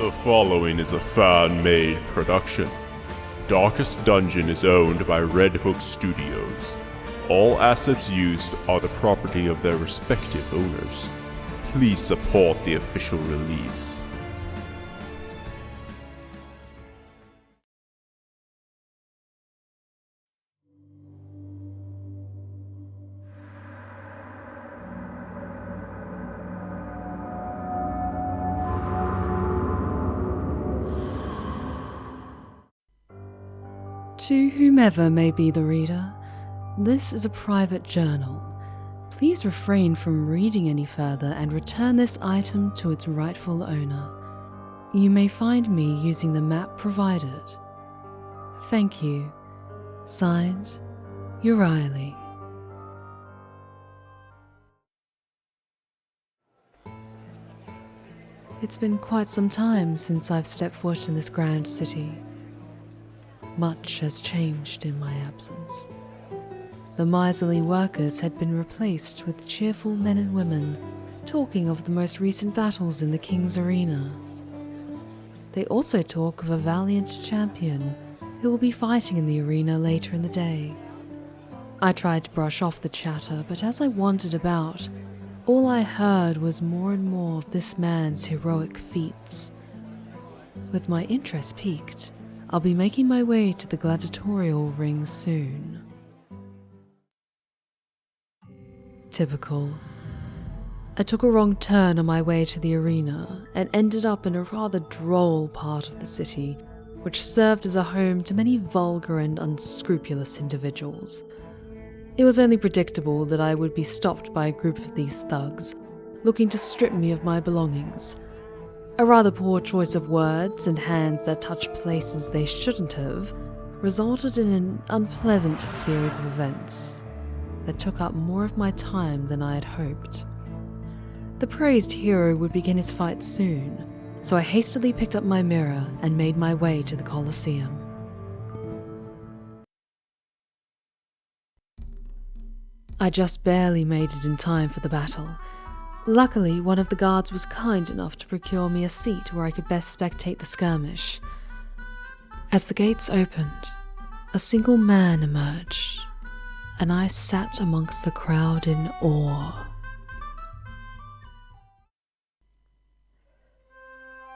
The following is a fan-made production. Darkest Dungeon is owned by Red Hook Studios. All assets used are the property of their respective owners. Please support the official release. To whomever may be the reader, this is a private journal. Please refrain from reading any further and return this item to its rightful owner. You may find me using the map provided. Thank you. Signed, Uriah. It's been quite some time since I've stepped foot in this grand city. Much has changed in my absence. The miserly workers had been replaced with cheerful men and women talking of the most recent battles in the King's Arena. They also talk of a valiant champion who will be fighting in the arena later in the day. I tried to brush off the chatter, but as I wandered about, all I heard was more and more of this man's heroic feats. With my interest piqued, I'll be making my way to the gladiatorial ring soon. Typical. I took a wrong turn on my way to the arena and ended up in a rather droll part of the city, which served as a home to many vulgar and unscrupulous individuals. It was only predictable that I would be stopped by a group of these thugs, looking to strip me of my belongings. A rather poor choice of words and hands that touched places they shouldn't have resulted in an unpleasant series of events that took up more of my time than I had hoped. The praised hero would begin his fight soon, so I hastily picked up my mirror and made my way to the Colosseum. I just barely made it in time for the battle. Luckily, one of the guards was kind enough to procure me a seat where I could best spectate the skirmish. As the gates opened, a single man emerged, and I sat amongst the crowd in awe.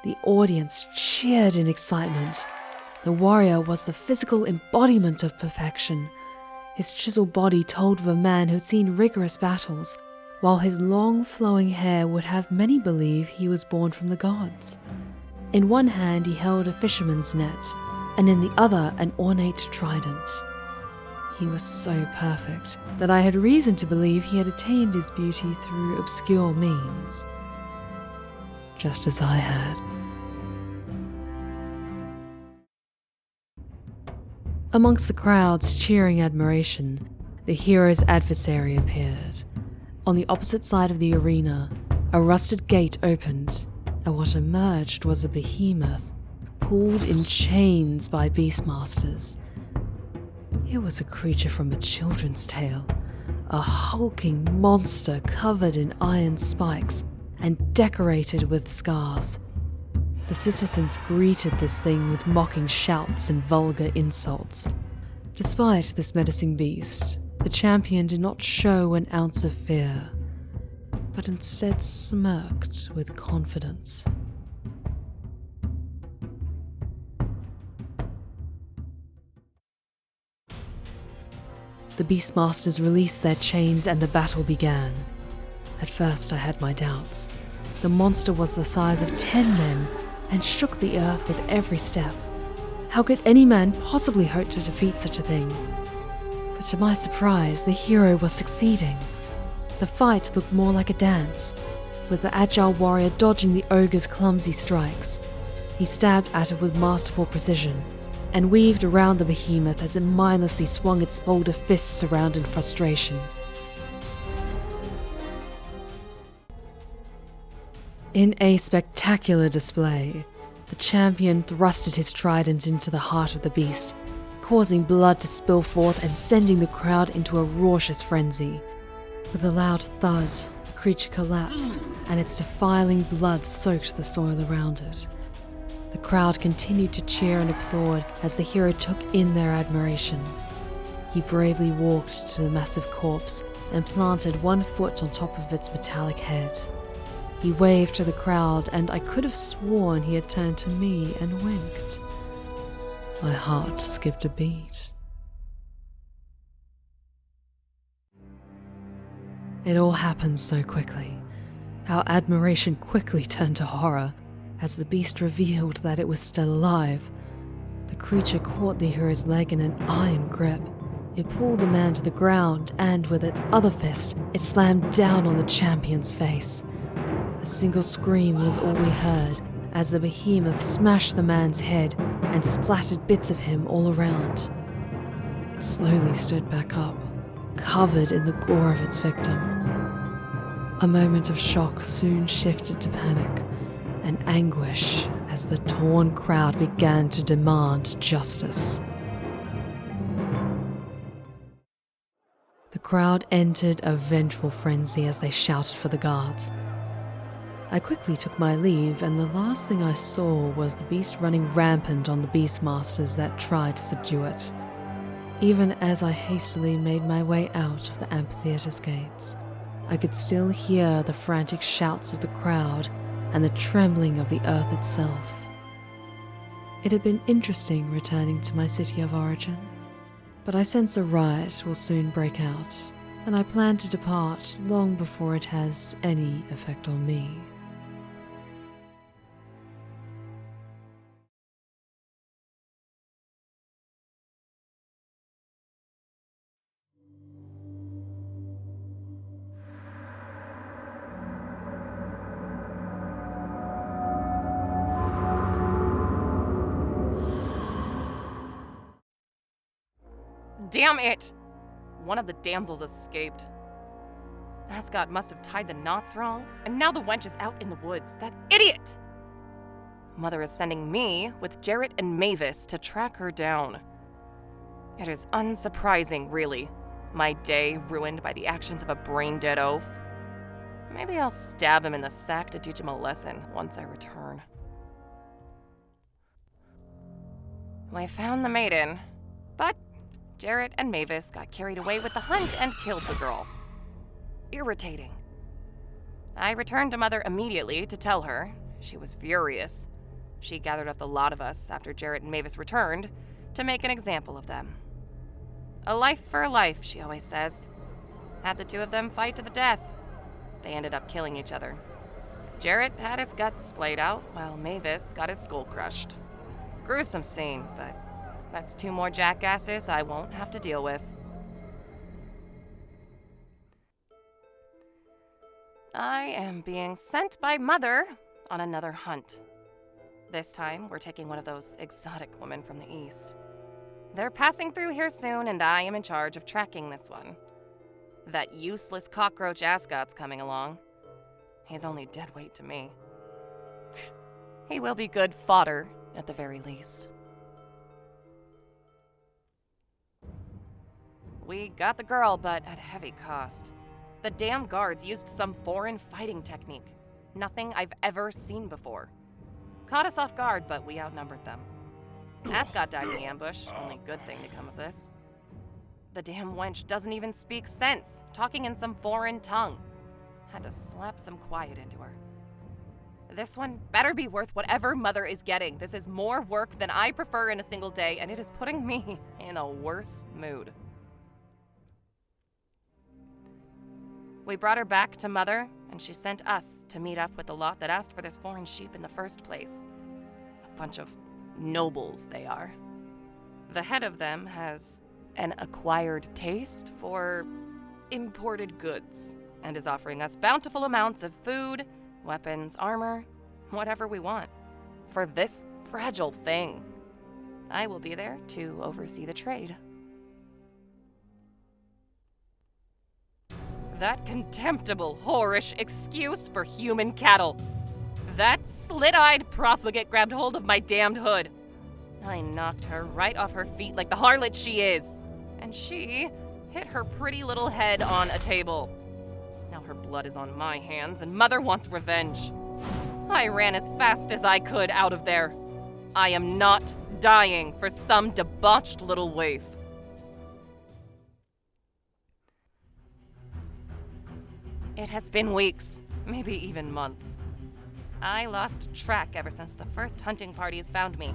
The audience cheered in excitement. The warrior was the physical embodiment of perfection. His chiseled body told of a man who'd seen rigorous battles, while his long flowing hair would have many believe he was born from the gods. In one hand he held a fisherman's net, and in the other an ornate trident. He was so perfect that I had reason to believe he had attained his beauty through obscure means, just as I had. Amongst the crowd's cheering admiration, the hero's adversary appeared. On the opposite side of the arena, a rusted gate opened, and what emerged was a behemoth, pulled in chains by beastmasters. It was a creature from a children's tale, a hulking monster covered in iron spikes and decorated with scars. The citizens greeted this thing with mocking shouts and vulgar insults. Despite this menacing beast, the champion did not show an ounce of fear, but instead smirked with confidence. The beastmasters released their chains and the battle began. At first I had my doubts. The monster was the size of 10 men and shook the earth with every step. How could any man possibly hope to defeat such a thing? But to my surprise, the hero was succeeding. The fight looked more like a dance, with the agile warrior dodging the ogre's clumsy strikes. He stabbed at it with masterful precision, and weaved around the behemoth as it mindlessly swung its boulder fists around in frustration. In a spectacular display, the champion thrusted his trident into the heart of the beast, causing blood to spill forth and sending the crowd into a raucous frenzy. With a loud thud, the creature collapsed, and its defiling blood soaked the soil around it. The crowd continued to cheer and applaud as the hero took in their admiration. He bravely walked to the massive corpse and planted one foot on top of its metallic head. He waved to the crowd, and I could have sworn he had turned to me and winked. My heart skipped a beat. It all happened so quickly. Our admiration quickly turned to horror as the beast revealed that it was still alive. The creature caught the hero's leg in an iron grip. It pulled the man to the ground, and with its other fist, it slammed down on the champion's face. A single scream was all we heard as the behemoth smashed the man's head and splattered bits of him all around. It slowly stood back up, covered in the gore of its victim. A moment of shock soon shifted to panic and anguish as the torn crowd began to demand justice. The crowd entered a vengeful frenzy as they shouted for the guards. I quickly took my leave, and the last thing I saw was the beast running rampant on the beastmasters that tried to subdue it. Even as I hastily made my way out of the amphitheater's gates, I could still hear the frantic shouts of the crowd and the trembling of the earth itself. It had been interesting returning to my city of origin, but I sense a riot will soon break out, and I plan to depart long before it has any effect on me. Damn it! One of the damsels escaped. Ascot must have tied the knots wrong, and now the wench is out in the woods. That idiot! Mother is sending me with Jarrett and Mavis to track her down. It is unsurprising, really. My day ruined by the actions of a brain-dead oaf. Maybe I'll stab him in the sack to teach him a lesson once I return. We found the maiden, but Jarrett and Mavis got carried away with the hunt and killed the girl. Irritating. I returned to Mother immediately to tell her. She was furious. She gathered up the lot of us after Jarrett and Mavis returned to make an example of them. A life for a life, she always says. Had the two of them fight to the death. They ended up killing each other. Jarrett had his guts splayed out, while Mavis got his skull crushed. Gruesome scene, but that's two more jackasses I won't have to deal with. I am being sent by Mother on another hunt. This time, we're taking one of those exotic women from the east. They're passing through here soon, and I am in charge of tracking this one. That useless cockroach Ascot's coming along. He's only dead weight to me. He will be good fodder, at the very least. We got the girl, but at heavy cost. The damn guards used some foreign fighting technique. Nothing I've ever seen before. Caught us off guard, but we outnumbered them. Ascot died in the ambush, only good thing to come of this. The damn wench doesn't even speak sense, talking in some foreign tongue. Had to slap some quiet into her. This one better be worth whatever Mother is getting. This is more work than I prefer in a single day, and it is putting me in a worse mood. We brought her back to Mother, and she sent us to meet up with the lot that asked for this foreign sheep in the first place. A bunch of nobles they are. The head of them has an acquired taste for imported goods, and is offering us bountiful amounts of food, weapons, armor, whatever we want, for this fragile thing. I will be there to oversee the trade. That contemptible, whorish excuse for human cattle. That slit-eyed profligate grabbed hold of my damned hood. I knocked her right off her feet like the harlot she is. And she hit her pretty little head on a table. Now her blood is on my hands, and Mother wants revenge. I ran as fast as I could out of there. I am not dying for some debauched little waif. It has been weeks, maybe even months. I lost track ever since the first hunting parties found me.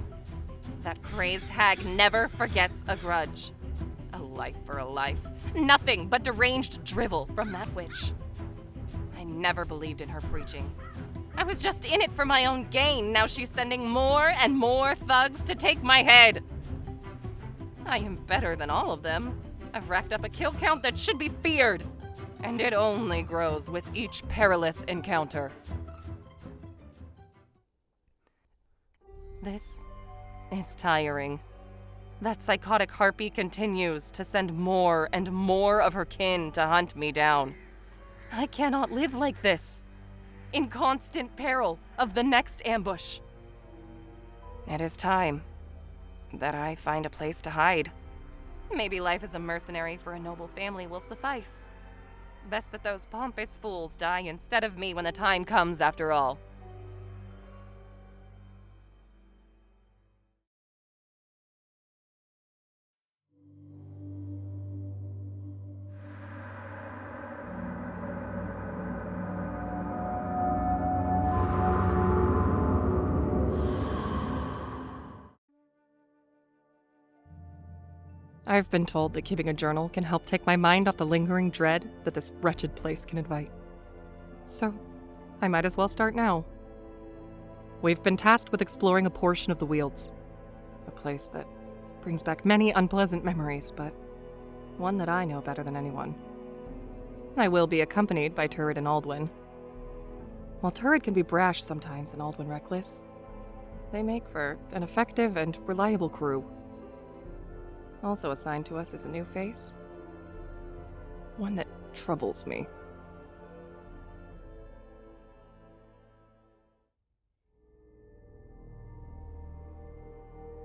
That crazed hag never forgets a grudge. A life for a life. Nothing but deranged drivel from that witch. I never believed in her preachings. I was just in it for my own gain. Now she's sending more and more thugs to take my head. I am better than all of them. I've racked up a kill count that should be feared. And it only grows with each perilous encounter. This is tiring. That psychotic harpy continues to send more and more of her kin to hunt me down. I cannot live like this, in constant peril of the next ambush. It is time that I find a place to hide. Maybe life as a mercenary for a noble family will suffice. Best that those pompous fools die instead of me when the time comes, after all. I've been told that keeping a journal can help take my mind off the lingering dread that this wretched place can invite. So, I might as well start now. We've been tasked with exploring a portion of the Wealds. A place that brings back many unpleasant memories, but one that I know better than anyone. I will be accompanied by Turret and Aldwin. While Turret can be brash sometimes and Aldwin reckless, they make for an effective and reliable crew. Also assigned to us is a new face. One that troubles me.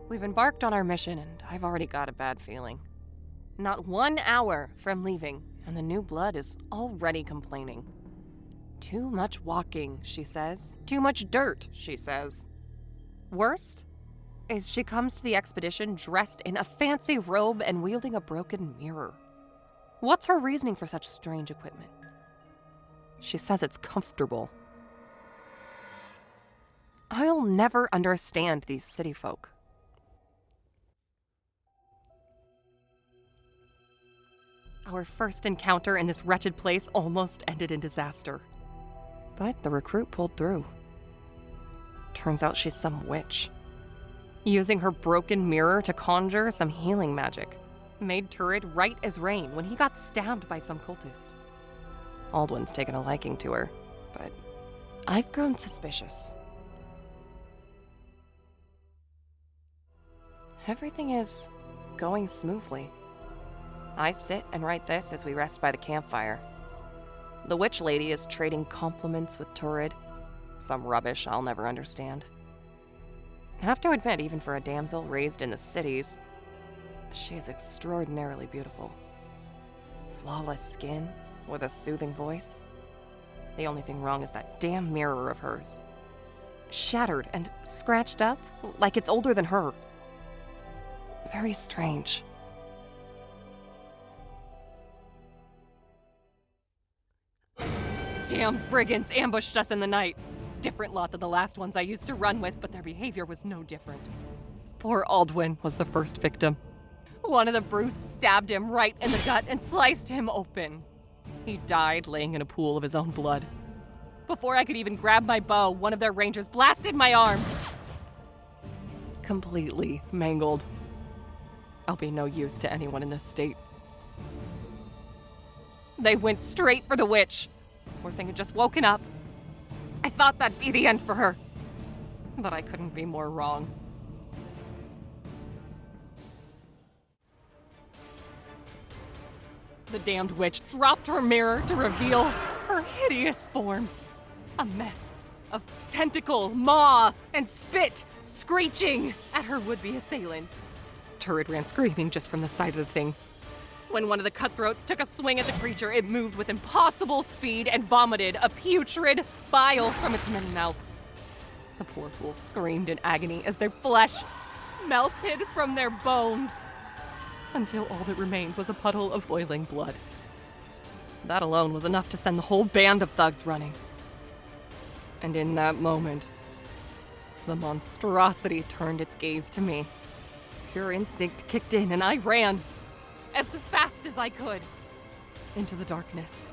We've embarked on our mission, and I've already got a bad feeling. Not 1 hour from leaving, and the new blood is already complaining. Too much walking, she says. Too much dirt, she says. Worst is she comes to the expedition dressed in a fancy robe and wielding a broken mirror. What's her reasoning for such strange equipment? She says it's comfortable. I'll never understand these city folk. Our first encounter in this wretched place almost ended in disaster. But the recruit pulled through. Turns out she's some witch. Using her broken mirror to conjure some healing magic. Made Turret right as rain when he got stabbed by some cultist. Aldwin's taken a liking to her, but I've grown suspicious. Everything is going smoothly. I sit and write this as we rest by the campfire. The witch lady is trading compliments with Turret. Some rubbish I'll never understand. I have to admit, even for a damsel raised in the cities, she is extraordinarily beautiful. Flawless skin, with a soothing voice. The only thing wrong is that damn mirror of hers. Shattered and scratched up, like it's older than her. Very strange. Damn brigands ambushed us in the night. Different lot than the last ones I used to run with, but their behavior was no different. Poor Aldwin was the first victim. One of the brutes stabbed him right in the gut and sliced him open. He died laying in a pool of his own blood. Before I could even grab my bow, one of their rangers blasted my arm. Completely mangled. I'll be no use to anyone in this state. They went straight for the witch. Poor thing had just woken up. I thought that'd be the end for her, but I couldn't be more wrong. The damned witch dropped her mirror to reveal her hideous form. A mess of tentacle, maw, and spit screeching at her would-be assailants. Turret ran screaming just from the sight of the thing. When one of the cutthroats took a swing at the creature, it moved with impossible speed and vomited a putrid bile from its many mouths. The poor fools screamed in agony as their flesh melted from their bones, until all that remained was a puddle of boiling blood. That alone was enough to send the whole band of thugs running. And in that moment, the monstrosity turned its gaze to me. Pure instinct kicked in, and I ran, as fast as I could, into the darkness.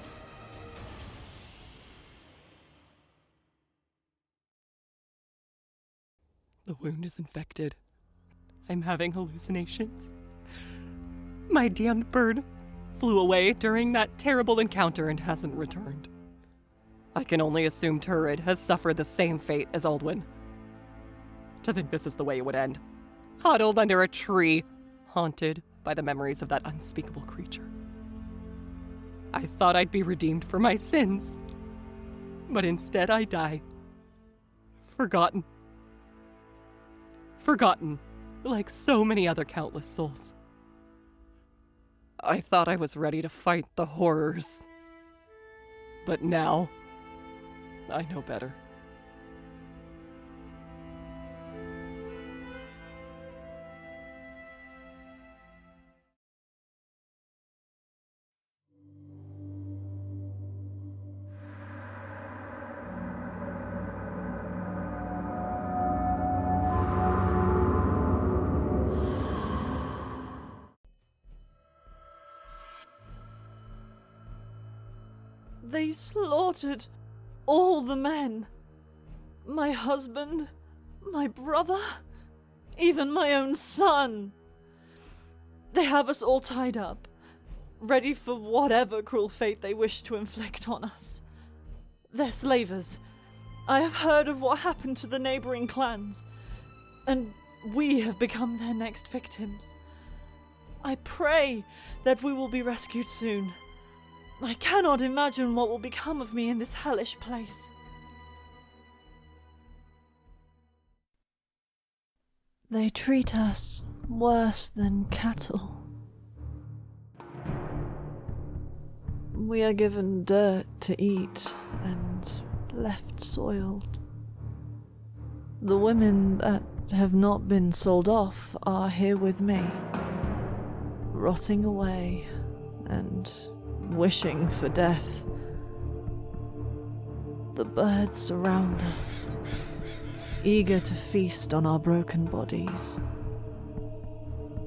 The wound is infected. I'm having hallucinations. My damned bird flew away during that terrible encounter and hasn't returned. I can only assume Turid has suffered the same fate as Aldwin. To think this is the way it would end. Huddled under a tree, haunted by the memories of that unspeakable creature. I thought I'd be redeemed for my sins, but instead I die. Forgotten. Forgotten, like so many other countless souls. I thought I was ready to fight the horrors. But now, I know better. They slaughtered all the men. My husband, my brother, even my own son. They have us all tied up, ready for whatever cruel fate they wish to inflict on us. They're slavers. I have heard of what happened to the neighboring clans, and we have become their next victims. I pray that we will be rescued soon. I cannot imagine what will become of me in this hellish place. They treat us worse than cattle. We are given dirt to eat and left soiled. The women that have not been sold off are here with me, rotting away and wishing for death. The birds surround us, eager to feast on our broken bodies.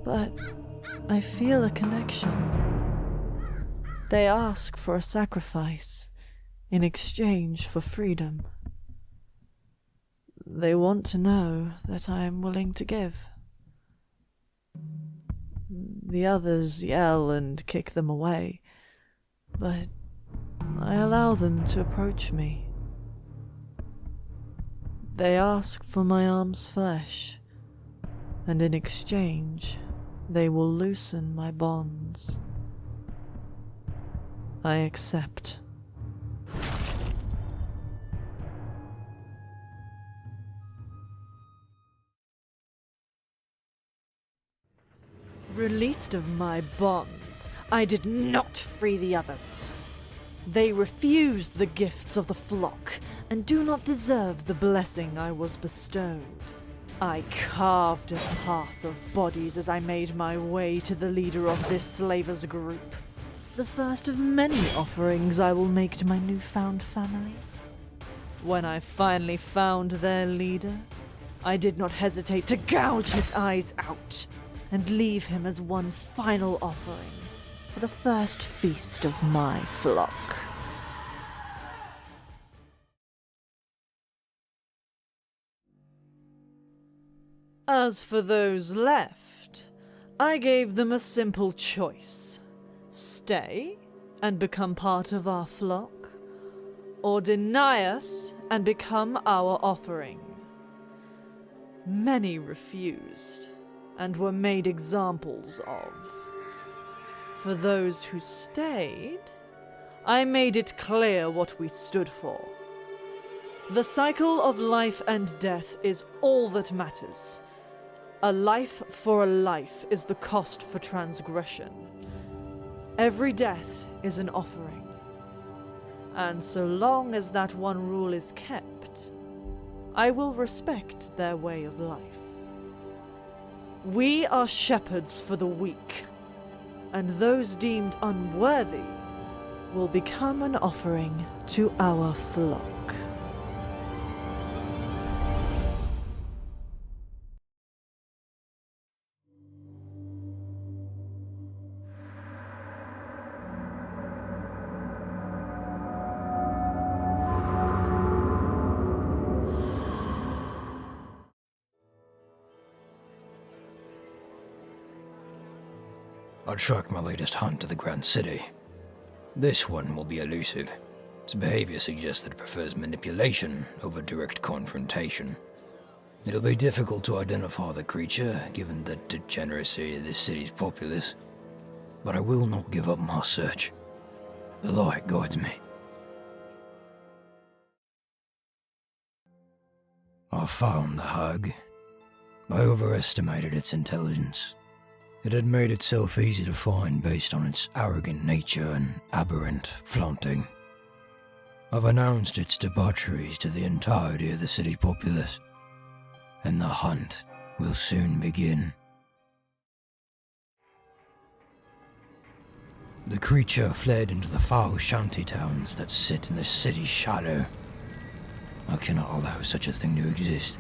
But I feel a connection. They ask for a sacrifice in exchange for freedom. They want to know that I am willing to give. The others yell and kick them away, but I allow them to approach me. They ask for my arm's flesh, and in exchange, they will loosen my bonds. I accept. Released of my bonds, I did not free the others. They refused the gifts of the flock and do not deserve the blessing I was bestowed. I carved a path of bodies as I made my way to the leader of this slavers group. The first of many offerings I will make to my newfound family. When I finally found their leader, I did not hesitate to gouge his eyes out and leave him as one final offering for the first feast of my flock. As for those left, I gave them a simple choice. Stay and become part of our flock, or deny us and become our offering. Many refused, and were made examples of. For those who stayed, I made it clear what we stood for. The cycle of life and death is all that matters. A life for a life is the cost for transgression. Every death is an offering. And so long as that one rule is kept, I will respect their way of life. We are shepherds for the weak, and those deemed unworthy will become an offering to our flock. I tracked my latest hunt to the Grand City. This one will be elusive. Its behavior suggests that it prefers manipulation over direct confrontation. It'll be difficult to identify the creature, given the degeneracy of this city's populace. But I will not give up my search. The light guides me. I found the Hawke. I overestimated its intelligence. It had made itself easy to find based on its arrogant nature and aberrant flaunting. I've announced its debaucheries to the entirety of the city populace, and the hunt will soon begin. The creature fled into the foul shanty towns that sit in the city's shadow. I cannot allow such a thing to exist,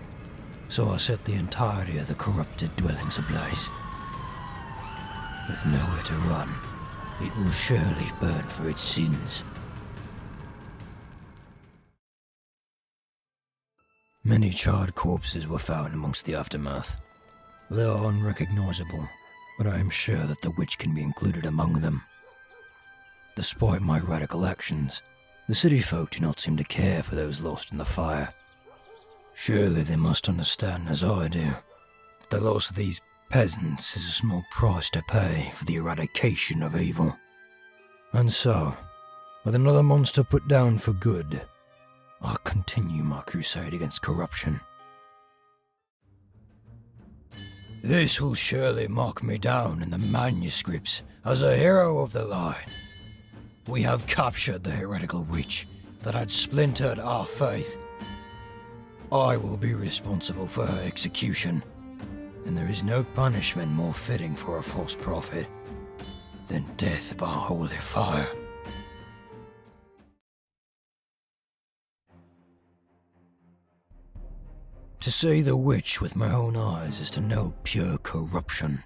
so I set the entirety of the corrupted dwellings ablaze. With nowhere to run, it will surely burn for its sins. Many charred corpses were found amongst the aftermath. They are unrecognizable, but I am sure that the witch can be included among them. Despite my radical actions, the city folk do not seem to care for those lost in the fire. Surely they must understand, as I do, that the loss of these peasants is a small price to pay for the eradication of evil. And so, with another monster put down for good, I'll continue my crusade against corruption. This will surely mark me down in the manuscripts as a hero of the light. We have captured the heretical witch that had splintered our faith. I will be responsible for her execution, and there is no punishment more fitting for a false prophet than death by holy fire. To see the witch with my own eyes is to know pure corruption.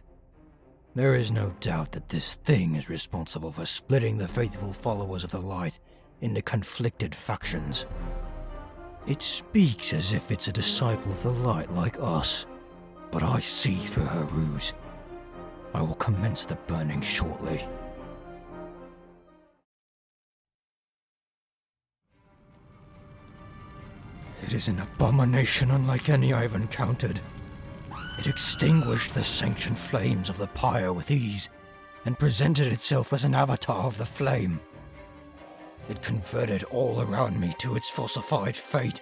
There is no doubt that this thing is responsible for splitting the faithful followers of the light into conflicted factions. It speaks as if it's a disciple of the light like us, but I see through her ruse. I will commence the burning shortly. It is an abomination unlike any I have encountered. It extinguished the sanctioned flames of the pyre with ease, and presented itself as an avatar of the flame. It converted all around me to its falsified fate,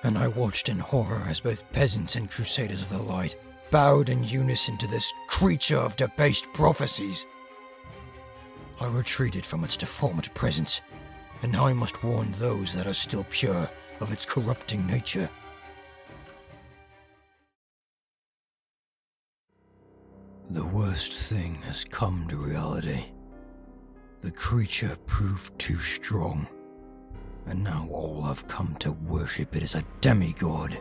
and I watched in horror as both peasants and crusaders of the light bowed in unison to this creature of debased prophecies. I retreated from its deformed presence, and now I must warn those that are still pure of its corrupting nature. The worst thing has come to reality. The creature proved too strong, and now all have come to worship it as a demigod.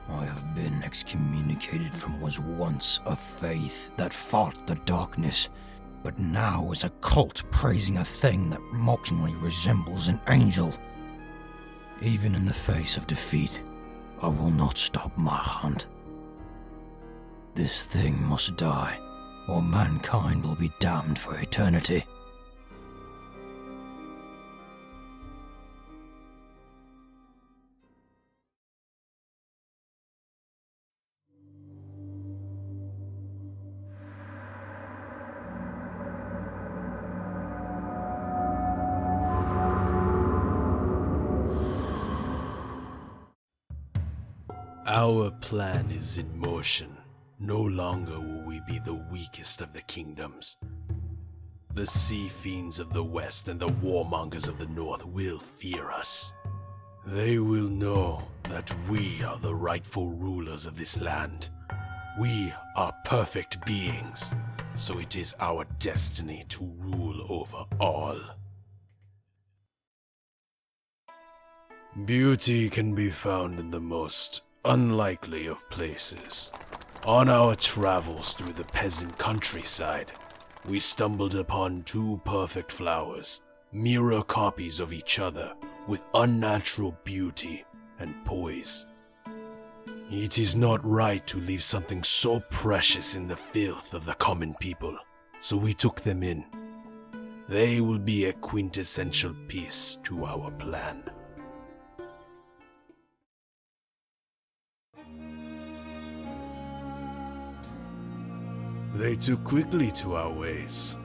I have been excommunicated from what was once a faith that fought the darkness, but now is a cult praising a thing that mockingly resembles an angel. Even in the face of defeat, I will not stop my hunt. This thing must die, or mankind will be damned for eternity. Our plan is in motion. No longer will we be the weakest of the kingdoms. The sea fiends of the west and the warmongers of the north will fear us. They will know that we are the rightful rulers of this land. We are perfect beings, so it is our destiny to rule over all. Beauty can be found in the most unlikely of places. On our travels through the peasant countryside, we stumbled upon two perfect flowers, mirror copies of each other, with unnatural beauty and poise. It is not right to leave something so precious in the filth of the common people, so we took them in. They will be a quintessential piece to our plan. They took quickly to our ways.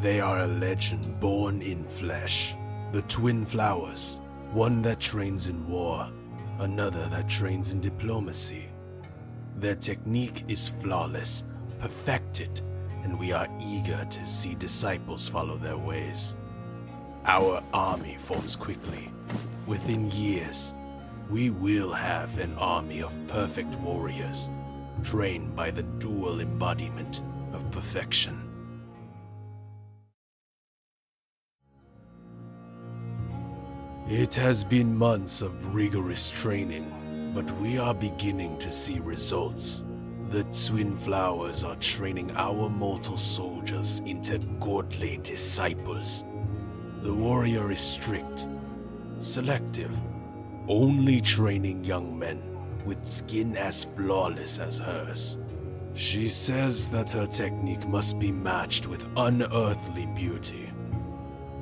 They are a legend born in flesh. The twin flowers, one that trains in war, another that trains in diplomacy. Their technique is flawless, perfected, and we are eager to see disciples follow their ways. Our army forms quickly. Within years, we will have an army of perfect warriors, trained by the dual embodiment of perfection. It has been months of rigorous training, but we are beginning to see results. The twin flowers are training our mortal soldiers into godly disciples. The warrior is strict, selective, only training young men with skin as flawless as hers. She says that her technique must be matched with unearthly beauty.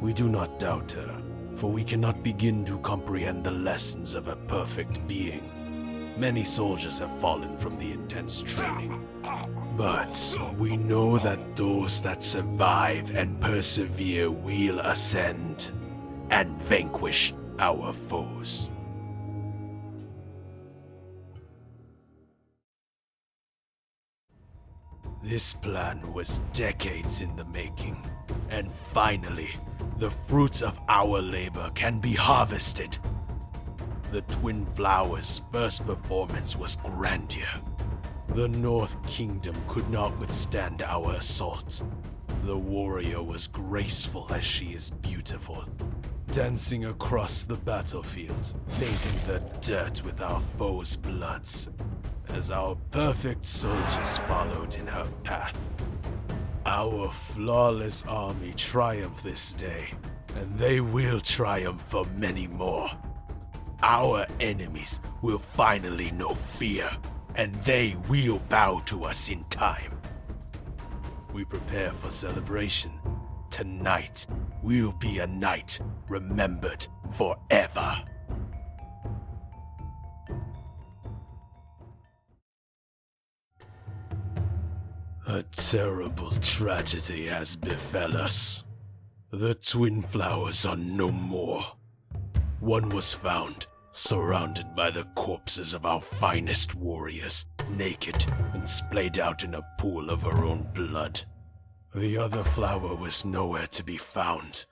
We do not doubt her, for we cannot begin to comprehend the lessons of a perfect being. Many soldiers have fallen from the intense training, but we know that those that survive and persevere will ascend and vanquish our foes. This plan was decades in the making, and finally, the fruits of our labor can be harvested. The Twin Flowers' first performance was grandeur. The North Kingdom could not withstand our assault. The warrior was graceful as she is beautiful, dancing across the battlefield, painting the dirt with our foes' bloods, as our perfect soldiers followed in her path. Our flawless army triumphed this day, and they will triumph for many more. Our enemies will finally know fear, and they will bow to us in time. We prepare for celebration. Tonight will be a night remembered forever. A terrible tragedy has befell us. The Twin Flowers are no more. One was found, surrounded by the corpses of our finest warriors, naked and splayed out in a pool of her own blood. The other flower was nowhere to be found.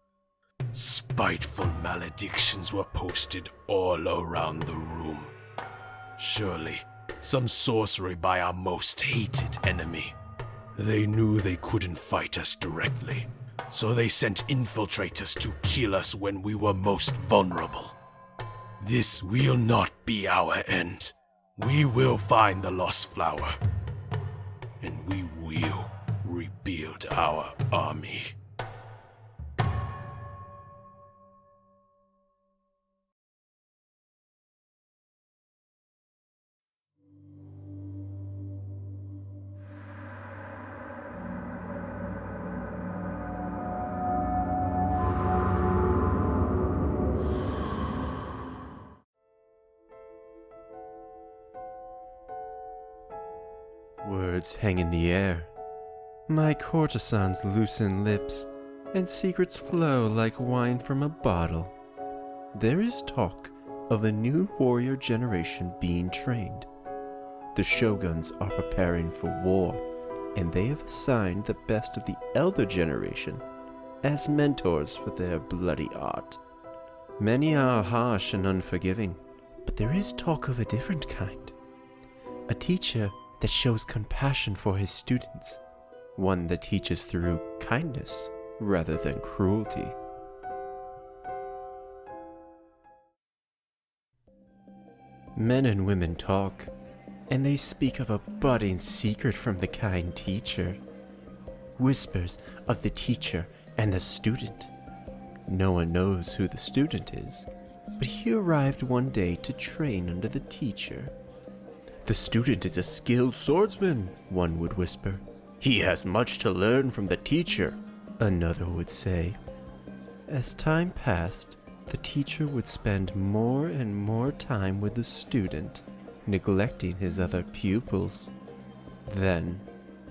Spiteful maledictions were posted all around the room. Surely, some sorcery by our most hated enemy. They knew they couldn't fight us directly, so they sent infiltrators to kill us when we were most vulnerable. This will not be our end. We will find the lost flower, and we will rebuild our army. Words hang in the air. My courtesans loosen lips, and secrets flow like wine from a bottle. There is talk of a new warrior generation being trained. The shoguns are preparing for war, and they have assigned the best of the elder generation as mentors for their bloody art. Many are harsh and unforgiving, but there is talk of a different kind. A teacher that shows compassion for his students. One that teaches through kindness rather than cruelty. Men and women talk, and they speak of a budding secret from the kind teacher. Whispers of the teacher and the student. No one knows who the student is, but he arrived one day to train under the teacher. The student is a skilled swordsman, one would whisper. He has much to learn from the teacher, another would say. As time passed, the teacher would spend more and more time with the student, neglecting his other pupils. Then,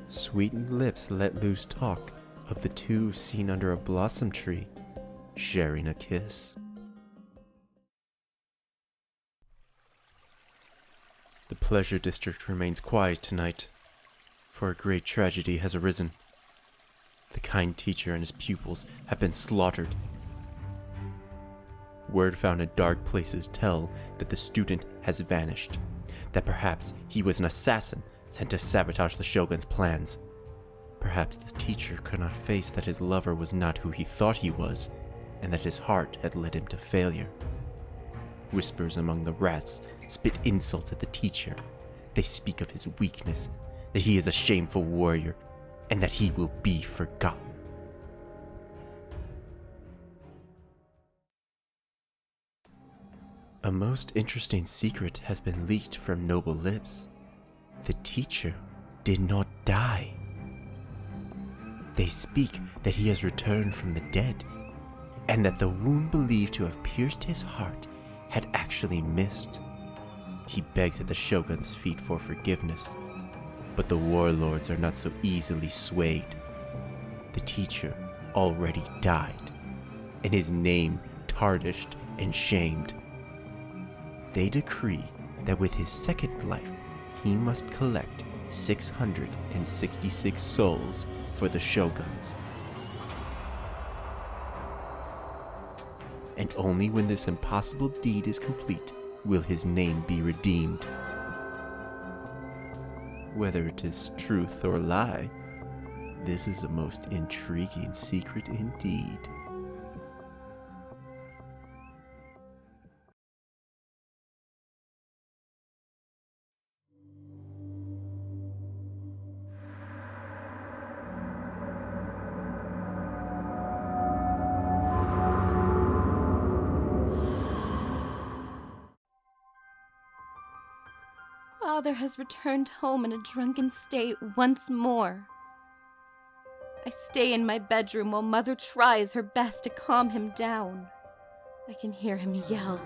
sweetened lips let loose talk of the two seen under a blossom tree, sharing a kiss. The Pleasure District remains quiet tonight, for a great tragedy has arisen. The kind teacher and his pupils have been slaughtered. Word found in dark places tell that the student has vanished, that perhaps he was an assassin sent to sabotage the Shogun's plans. Perhaps the teacher could not face that his lover was not who he thought he was, and that his heart had led him to failure. Whispers among the rats spit insults at the teacher. They speak of his weakness, that he is a shameful warrior, and that he will be forgotten. A most interesting secret has been leaked from noble lips. The teacher did not die. They speak that he has returned from the dead, and that the wound believed to have pierced his heart had actually missed. He begs at the Shogun's feet for forgiveness, but the warlords are not so easily swayed. The teacher already died, and his name tarnished and shamed. They decree that with his second life, he must collect 666 souls for the Shoguns. And only when this impossible deed is complete will his name be redeemed. Whether it is truth or lie, this is a most intriguing secret indeed. Father has returned home in a drunken state once more. I stay in my bedroom while Mother tries her best to calm him down. I can hear him yell,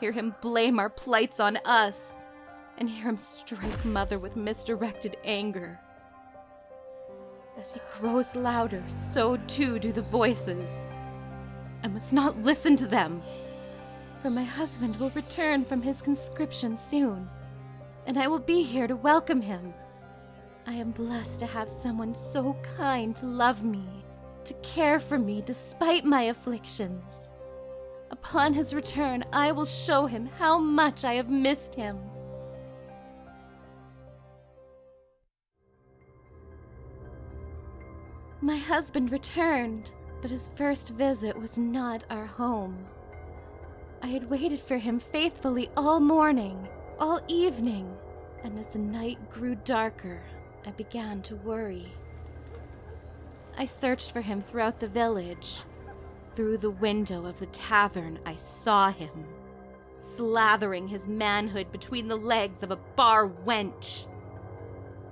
hear him blame our plights on us, and hear him strike Mother with misdirected anger. As he grows louder, so too do the voices. I must not listen to them, for my husband will return from his conscription soon, and I will be here to welcome him. I am blessed to have someone so kind to love me, to care for me despite my afflictions. Upon his return, I will show him how much I have missed him. My husband returned, but his first visit was not our home. I had waited for him faithfully all morning, all evening, and as the night grew darker, I began to worry. I searched for him throughout the village. Through the window of the tavern, I saw him, slathering his manhood between the legs of a bar wench.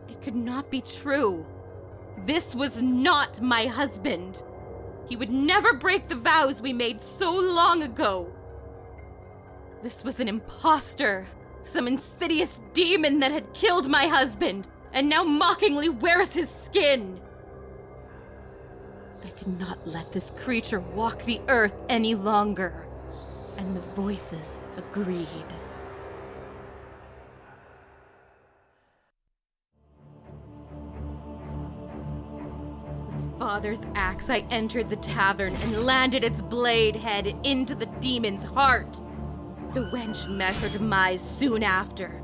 It could not be true. This was not my husband. He would never break the vows we made so long ago. This was an imposter. Some insidious demon that had killed my husband, and now mockingly wears his skin. I could not let this creature walk the earth any longer, and the voices agreed. With father's axe, I entered the tavern and landed its blade head into the demon's heart. The wench met her demise soon after,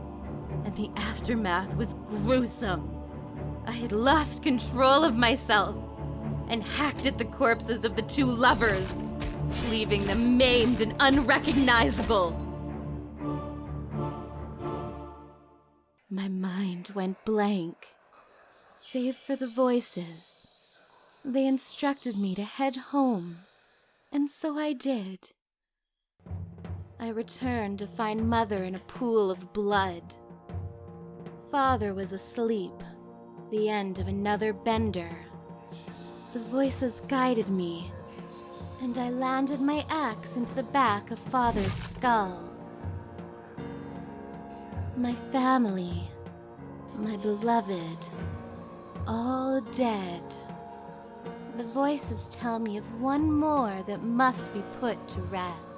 and the aftermath was gruesome. I had lost control of myself and hacked at the corpses of the two lovers, leaving them maimed and unrecognizable. My mind went blank, save for the voices. They instructed me to head home, and so I did. I returned to find Mother in a pool of blood. Father was asleep, the end of another bender. The voices guided me, and I landed my axe into the back of Father's skull. My family, my beloved, all dead. The voices tell me of one more that must be put to rest.